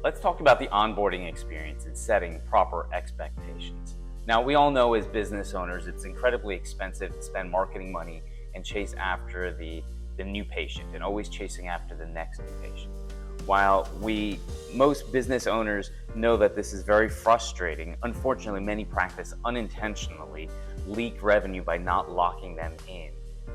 Let's talk about the onboarding experience and setting proper expectations. Now, we all know as business owners, it's incredibly expensive to spend marketing money and chase after the new patient and always chasing after the next new patient. While most business owners know that this is very frustrating, unfortunately, many practice unintentionally leak revenue by not locking them in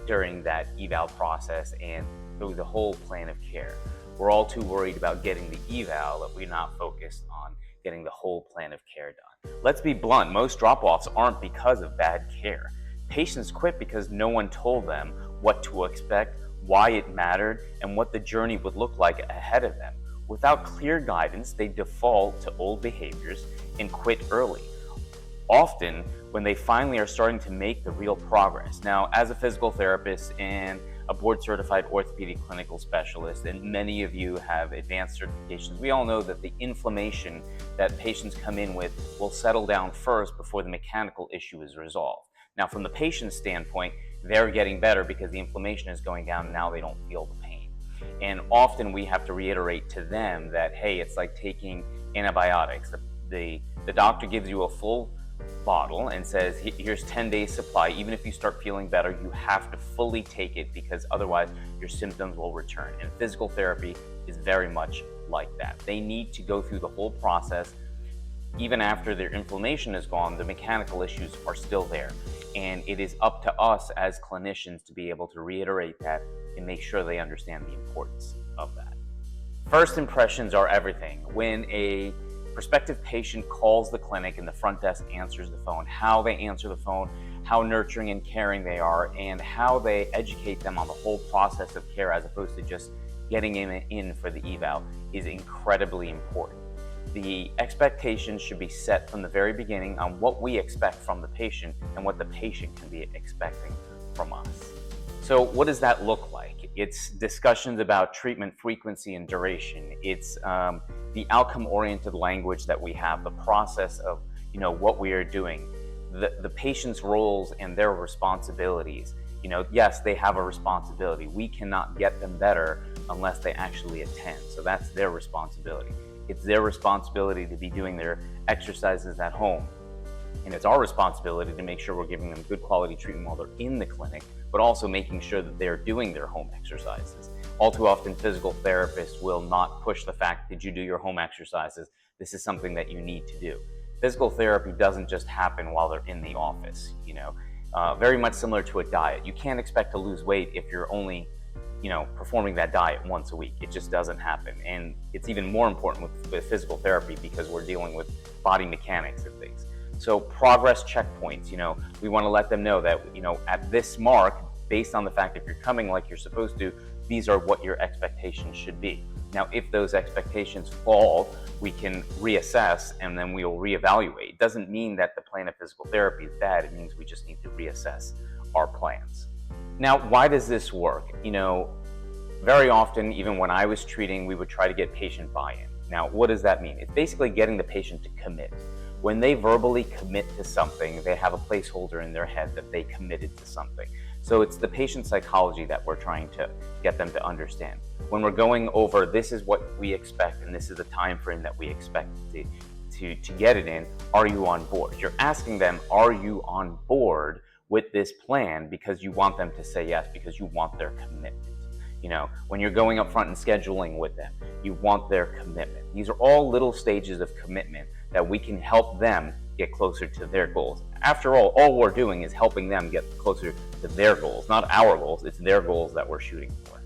during that eval process and through the whole plan of care. We're all too worried about getting the eval that we're not focused on getting the whole plan of care done. Let's be blunt, most drop-offs aren't because of bad care. Patients quit because no one told them what to expect, why it mattered, and what the journey would look like ahead of them. Without clear guidance, they default to old behaviors and quit early, often when they finally are starting to make the real progress. Now, as a physical therapist and a board-certified orthopedic clinical specialist, and many of you have advanced certifications, we all know that the inflammation that patients come in with will settle down first before the mechanical issue is resolved. Now, from the patient's standpoint, they're getting better because the inflammation is going down and now they don't feel the pain. And often we have to reiterate to them that, hey, it's like taking antibiotics. The doctor gives you a full bottle and says, here's 10 days supply. Even if you start feeling better, you have to fully take it because otherwise your symptoms will return. And physical therapy is very much like that. They need to go through the whole process. Even after their inflammation is gone, the mechanical issues are still there. And it is up to us as clinicians to be able to reiterate that and make sure they understand the importance of that. First impressions are everything. When a prospective patient calls the clinic and the front desk answers the phone, how they answer the phone, how nurturing and caring they are, and how they educate them on the whole process of care as opposed to just getting in for the eval is incredibly important. The expectations should be set from the very beginning on what we expect from the patient and what the patient can be expecting from us. So what does that look like? It's discussions about treatment frequency and duration. It's the outcome-oriented language that we have, the process of what we are doing, the patient's roles and their responsibilities. Yes, they have a responsibility. We cannot get them better unless they actually attend. So that's their responsibility. It's their responsibility to be doing their exercises at home. And it's our responsibility to make sure we're giving them good quality treatment while they're in the clinic, but also making sure that they're doing their home exercises. All too often, physical therapists will not push the fact, did you do your home exercises? This is something that you need to do. Physical therapy doesn't just happen while they're in the office, very much similar to a diet. You can't expect to lose weight if you're only performing that diet once a week. It just doesn't happen. And it's even more important with physical therapy because we're dealing with body mechanics and things. So progress checkpoints, we want to let them know that, at this mark, based on the fact if you're coming like you're supposed to, these are what your expectations should be. Now, if those expectations fall, we can reassess and then we'll reevaluate. It doesn't mean that the plan of physical therapy is bad. It means we just need to reassess our plans. Now, why does this work? Very often, even when I was treating, we would try to get patient buy-in. Now, what does that mean? It's basically getting the patient to commit. When they verbally commit to something, they have a placeholder in their head that they committed to something. So it's the patient psychology that we're trying to get them to understand. When we're going over, this is what we expect and this is the time frame that we expect to get it in, are you on board? You're asking them, are you on board with this plan because you want them to say yes, because you want their commitment. When you're going up front and scheduling with them, you want their commitment. These are all little stages of commitment that we can help them get closer to their goals. After all we're doing is helping them get closer to their goals, not our goals, it's their goals that we're shooting for.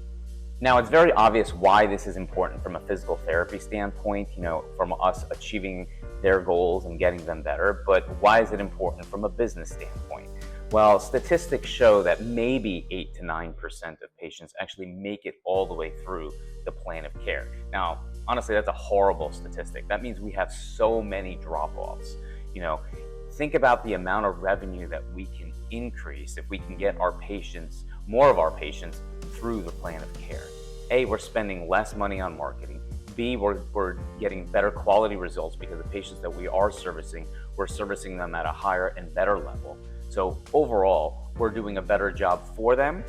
Now, it's very obvious why this is important from a physical therapy standpoint, from us achieving their goals and getting them better, but why is it important from a business standpoint? Well, statistics show that maybe 8 to 9% of patients actually make it all the way through the plan of care. Now, honestly, that's a horrible statistic. That means we have so many drop-offs. Think about the amount of revenue that we can increase if we can get more of our patients through the plan of care. A, we're spending less money on marketing. B, we're getting better quality results because the patients that we are servicing, we're servicing them at a higher and better level. So overall, we're doing a better job for them,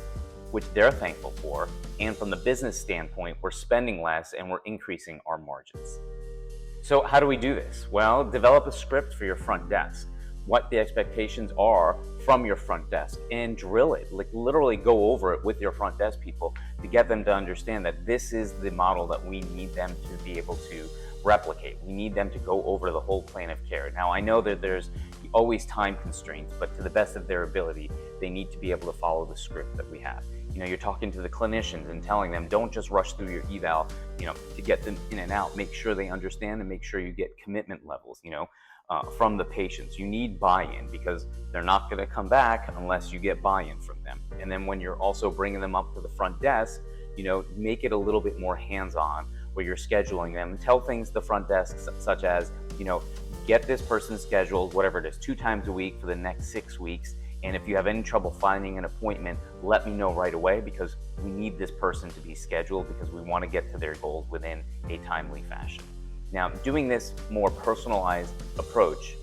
which they're thankful for. And from the business standpoint, we're spending less and we're increasing our margins. So how do we do this? Well, develop a script for your front desk, what the expectations are from your front desk, and drill it. Like literally go over it with your front desk people to get them to understand that this is the model that we need them to be able to replicate. We need them to go over the whole plan of care. Now, I know that there's always time constraints, but to the best of their ability, they need to be able to follow the script that we have. You're talking to the clinicians and telling them, don't just rush through your eval, to get them in and out. Make sure they understand and make sure you get commitment levels, from the patients. You need buy-in because they're not going to come back unless you get buy-in from them. And then when you're also bringing them up to the front desk, make it a little bit more hands-on where you're scheduling them. Tell things to the front desk such as, get this person scheduled, whatever it is, 2 times a week for the next 6 weeks. And if you have any trouble finding an appointment, let me know right away because we need this person to be scheduled because we want to get to their goals within a timely fashion. Now, doing this more personalized approach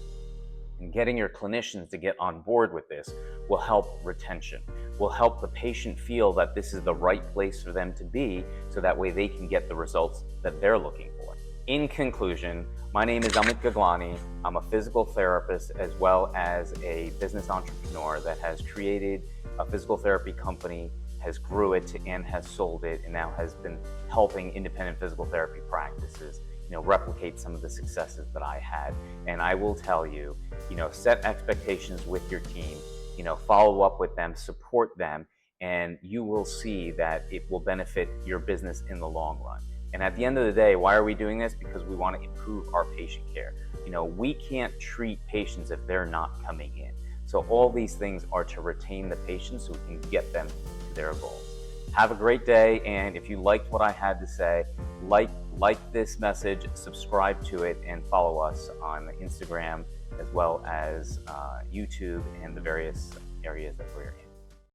and getting your clinicians to get on board with this will help retention, will help the patient feel that this is the right place for them to be so that way they can get the results that they're looking for. In conclusion, my name is Amit Gaglani. I'm a physical therapist as well as a business entrepreneur that has created a physical therapy company, has grew it and has sold it, and now has been helping independent physical therapy practices replicate some of the successes that I had. And I will tell you, set expectations with your team, follow up with them, support them, and you will see that it will benefit your business in the long run. And at the end of the day, why are we doing this? Because we want to improve our patient care. We can't treat patients if they're not coming in. So all these things are to retain the patients so we can get them to their goals. Have a great day, and if you liked what I had to say, like this message, subscribe to it, and follow us on Instagram as well as YouTube and the various areas that we're in.